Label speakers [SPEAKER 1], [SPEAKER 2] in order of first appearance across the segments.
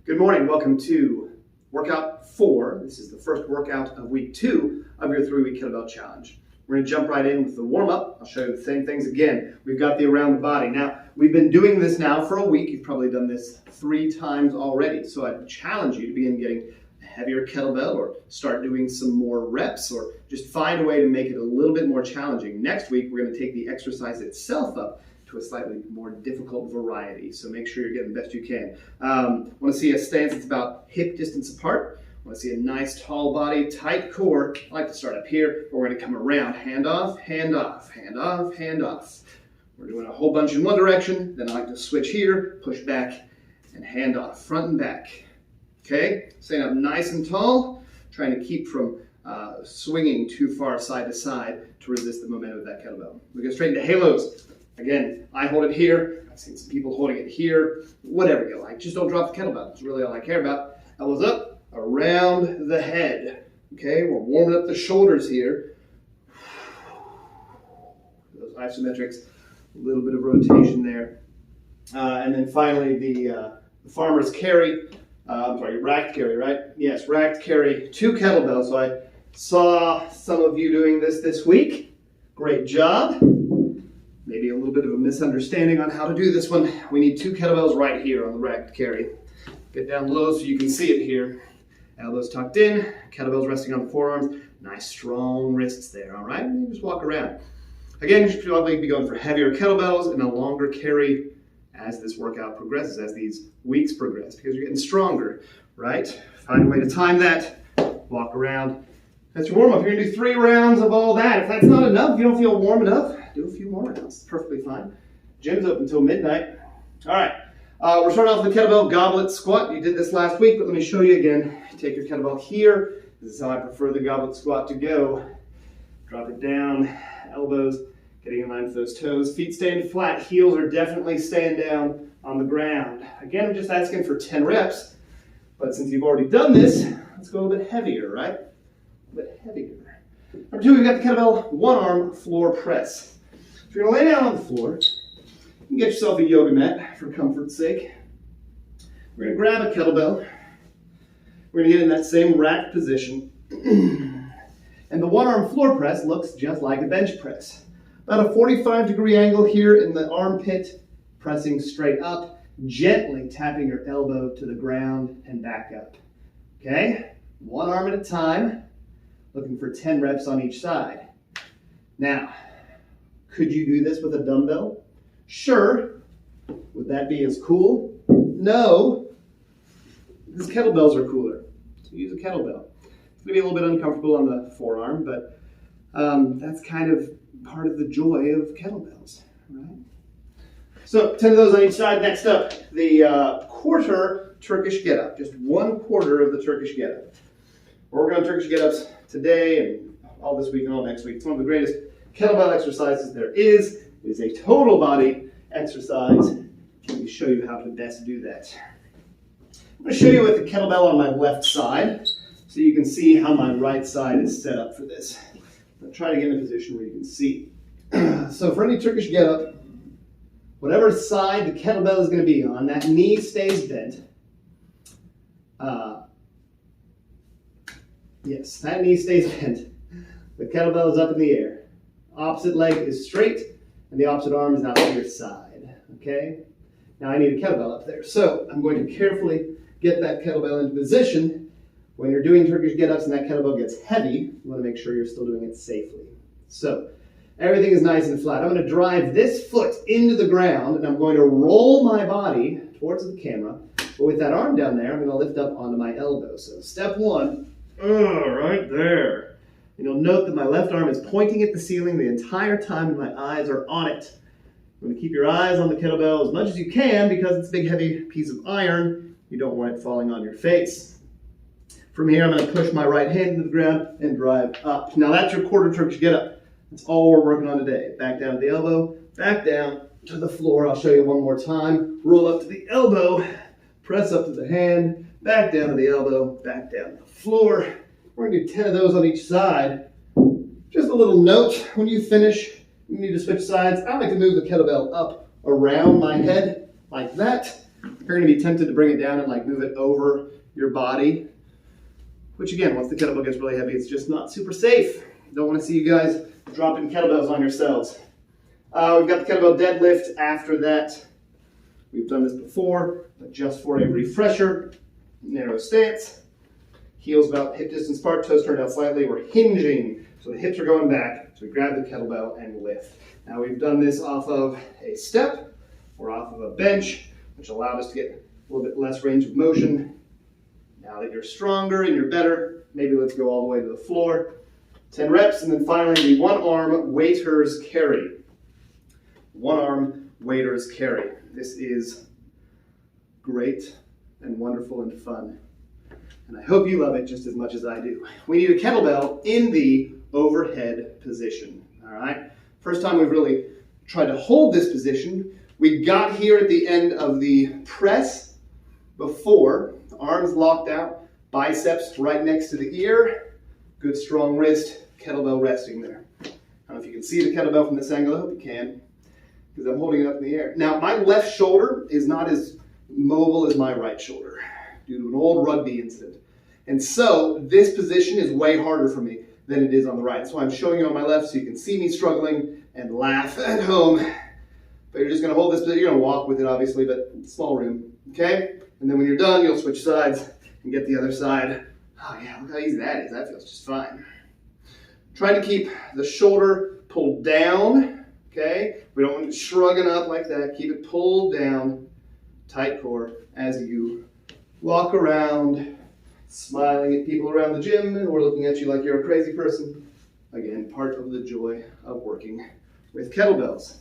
[SPEAKER 1] Good morning. Welcome to workout 4. This is the first workout of week 2 of your 3-week kettlebell challenge. We're going to jump right in with the warm-up. I'll show you the same things again. We've got the around the body. Now, we've been doing this now for a week. You've probably done this 3 times already. So I challenge you to begin getting a heavier kettlebell or start doing some more reps or just find a way to make it a little bit more challenging. Next week, we're going to take the exercise itself up to a slightly more difficult variety. So make sure you're getting the best you can. Want to see a stance that's about hip distance apart. Want to see a nice tall body, tight core. I like to start up here, but we're going to come around. Hand off, hand off, hand off, hand off. We're doing a whole bunch in one direction. Then I like to switch here, push back, and hand off, front and back. Okay, staying up nice and tall, trying to keep from swinging too far side to side to resist the momentum of that kettlebell. We go straight into halos. Again, I hold it here. I've seen some people holding it here. Whatever you like, just don't drop the kettlebell. That's really all I care about. Elbows up, around the head. Okay, we're warming up the shoulders here. Those isometrics, a little bit of rotation there. And then finally the farmer's carry. Racked carry, right? Yes, racked carry, 2 kettlebells. So I saw some of you doing this week. Great job. Maybe a little bit of a misunderstanding on how to do this one. We need 2 kettlebells right here on the racked carry. Get down low so you can see it here. Elbows tucked in, kettlebells resting on the forearms. Nice strong wrists there, all right? And you just walk around. Again, you should probably be going for heavier kettlebells and a longer carry as this workout progresses, as these weeks progress, because you're getting stronger, right? Find a way to time that, walk around. That's your warm-up. You're going to do 3 rounds of all that. If that's not enough, if you don't feel warm enough, do a few more rounds. Perfectly fine. Gym's open until midnight. All right. We're starting off with the kettlebell goblet squat. You did this last week, but let me show you again. Take your kettlebell here. This is how I prefer the goblet squat to go. Drop it down, elbows getting in line with those toes. Feet staying flat. Heels are definitely staying down on the ground. Again, I'm just asking for 10 reps, but since you've already done this, let's go a little bit heavier, right? A bit heavier. Number 2, we've got the kettlebell one-arm floor press. So you're going to lay down on the floor. You can get yourself a yoga mat for comfort's sake. We're going to grab a kettlebell. We're going to get in that same racked position. And the one-arm floor press looks just like a bench press. About a 45-degree angle here in the armpit, pressing straight up, gently tapping your elbow to the ground and back up. Okay? One arm at a time. Looking for 10 reps on each side. Now, could you do this with a dumbbell? Sure. Would that be as cool? No. These kettlebells are cooler. So use a kettlebell. It's going to be a little bit uncomfortable on the forearm, but that's kind of part of the joy of kettlebells, right? So 10 of those on each side. Next up, the quarter Turkish get-up. Just 1/4 of the Turkish get-up. We're working on Turkish get-ups today and all this week and all next week. It's one of the greatest kettlebell exercises there is. It is a total body exercise. Let me show you how to best do that. I'm going to show you with the kettlebell on my left side so you can see how my right side is set up for this. I'll try to get in a position where you can see. So for any Turkish get-up, whatever side the kettlebell is going to be on, that knee stays bent. Yes, that knee stays bent. The kettlebell is up in the air. Opposite leg is straight, and the opposite arm is out to your side. Okay? Now I need a kettlebell up there. So I'm going to carefully get that kettlebell into position. When you're doing Turkish get-ups and that kettlebell gets heavy, you want to make sure you're still doing it safely. So everything is nice and flat. I'm going to drive this foot into the ground, and I'm going to roll my body towards the camera. But with that arm down there, I'm going to lift up onto my elbow. So step 1. Right there. And you'll note that my left arm is pointing at the ceiling the entire time and my eyes are on it. I'm going to keep your eyes on the kettlebell as much as you can because it's a big heavy piece of iron. You don't want it falling on your face. From here, I'm going to push my right hand into the ground and drive up. Now that's your quarter Turkish get-up. That's all we're working on today. Back down to the elbow, back down to the floor. I'll show you one more time. Roll up to the elbow, press up to the hand, back down to the elbow, back down to the floor. We're going to do 10 of those on each side. Just a little note, when you finish, you need to switch sides. I like to move the kettlebell up around my head like that. You're going to be tempted to bring it down and like move it over your body, which again, once the kettlebell gets really heavy, it's just not super safe. Don't want to see you guys dropping kettlebells on yourselves. We've got the kettlebell deadlift after that. We've done this before, but just for a refresher, narrow stance, heels about hip distance apart, toes turned out slightly. We're hinging, so the hips are going back. So we grab the kettlebell and lift. Now we've done this off of a step or off of a bench, which allowed us to get a little bit less range of motion. Now that you're stronger and you're better, maybe let's go all the way to the floor. 10 reps, and then finally the one-arm waiter's carry. One-arm waiter's carry. This is great and wonderful and fun. And I hope you love it just as much as I do. We need a kettlebell in the overhead position, all right? First time we've really tried to hold this position, we got here at the end of the press before, arms locked out, biceps right next to the ear, good strong wrist, kettlebell resting there. I don't know if you can see the kettlebell from this angle. I hope you can, because I'm holding it up in the air. Now, my left shoulder is not as mobile as my right shoulder due to an old rugby incident. And so this position is way harder for me than it is on the right. That's why I'm showing you on my left so you can see me struggling and laugh at home. But you're just going to hold this position. You're going to walk with it, obviously, but small room, okay? And then when you're done, you'll switch sides and get the other side. Oh yeah, look how easy that is. That feels just fine. Try to keep the shoulder pulled down, okay? We don't want it shrugging up like that. Keep it pulled down, tight core, as you walk around, smiling at people around the gym or looking at you like you're a crazy person. Again, part of the joy of working with kettlebells,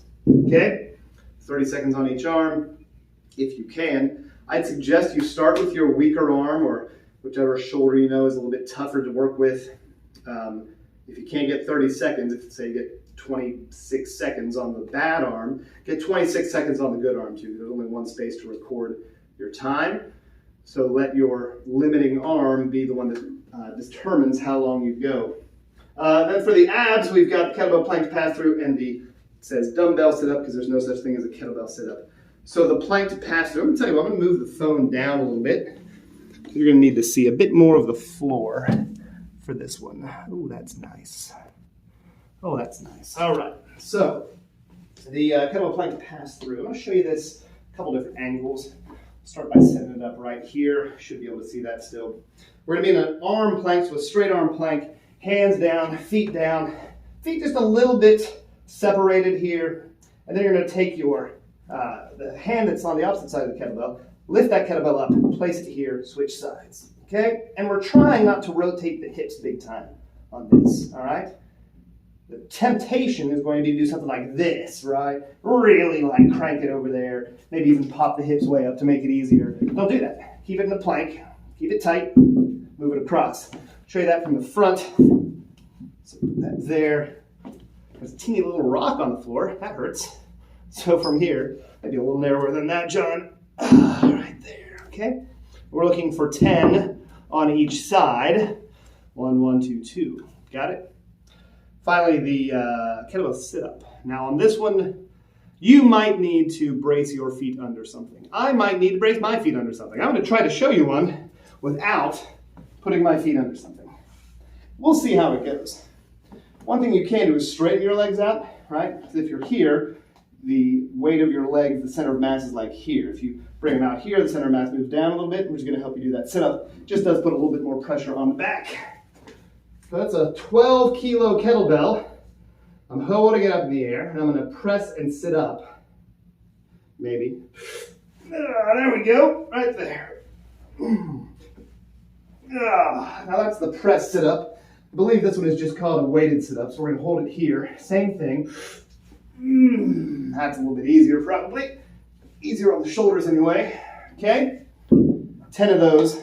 [SPEAKER 1] okay? 30 seconds on each arm, if you can. I'd suggest you start with your weaker arm or whichever shoulder you know is a little bit tougher to work with. If you can't get 30 seconds, if say you get 26 seconds on the bad arm, get 26 seconds on the good arm too. There's only one space to record your time. So let your limiting arm be the one that determines how long you go. Then for the abs, we've got kettlebell plank pass through and it says dumbbell sit up because there's no such thing as a kettlebell sit up. So the plank to pass through, I'm going to tell you what, I'm going to move the phone down a little bit. You're going to need to see a bit more of the floor for this one. Oh, that's nice. Oh, that's nice. All right. So the kettlebell plank to pass through. I'm going to show you this a couple different angles. Start by setting it up right here. Should be able to see that still. We're going to be in an arm plank, so a straight arm plank. Hands down, feet just a little bit separated here. And then you're going to take your the hand that's on the opposite side of the kettlebell, lift that kettlebell up, place it here, switch sides. Okay? And we're trying not to rotate the hips big time on this. All right? The temptation is going to be to do something like this, right? Really like crank it over there. Maybe even pop the hips way up to make it easier. Don't do that. Keep it in the plank. Keep it tight. Move it across. Show you that from the front. So put that there. There's a teeny little rock on the floor. That hurts. So from here, maybe a little narrower than that, John. Right there, okay? We're looking for 10 on each side. 1, 1, 2, 2. Got it? Finally, the kettlebell sit-up. Now on this one, you might need to brace your feet under something. I might need to brace my feet under something. I'm going to try to show you one without putting my feet under something. We'll see how it goes. One thing you can do is straighten your legs out, right? Because if you're here, the weight of your legs, the center of mass is like here. If you bring them out here, the center of mass moves down a little bit, which is going to help you do that sit-up. Just does put a little bit more pressure on the back. So that's a 12 kilo kettlebell. I'm holding it up in the air, and I'm going to press and sit up. Maybe. There we go, right there. Now that's the press sit up. I believe this one is just called a weighted sit up, so we're going to hold it here. Same thing. That's a little bit easier, probably. Easier on the shoulders anyway. Okay? 10 of those.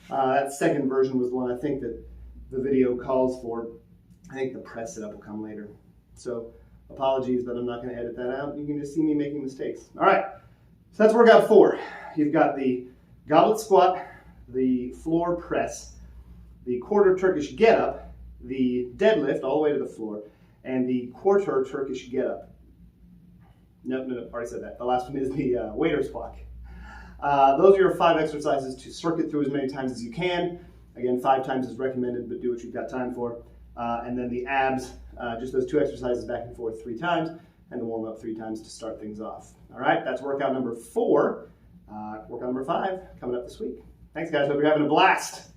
[SPEAKER 1] That second version was the one I think that the video calls for. I think the press sit up will come later. So apologies, but I'm not going to edit that out. You can just see me making mistakes. All right. So that's workout 4. You've got the goblet squat, the floor press, the quarter Turkish get up, the deadlift all the way to the floor, and the quarter Turkish get up. No, already said that. The last one is the waiter's block. those are your 5 exercises to circuit through as many times as you can. Again, 5 times is recommended, but do what you've got time for. And then the abs, just those 2 exercises back and forth 3 times, and the warm up 3 times to start things off. All right, that's workout number 4. Workout number 5 coming up this week. Thanks, guys. Hope you're having a blast.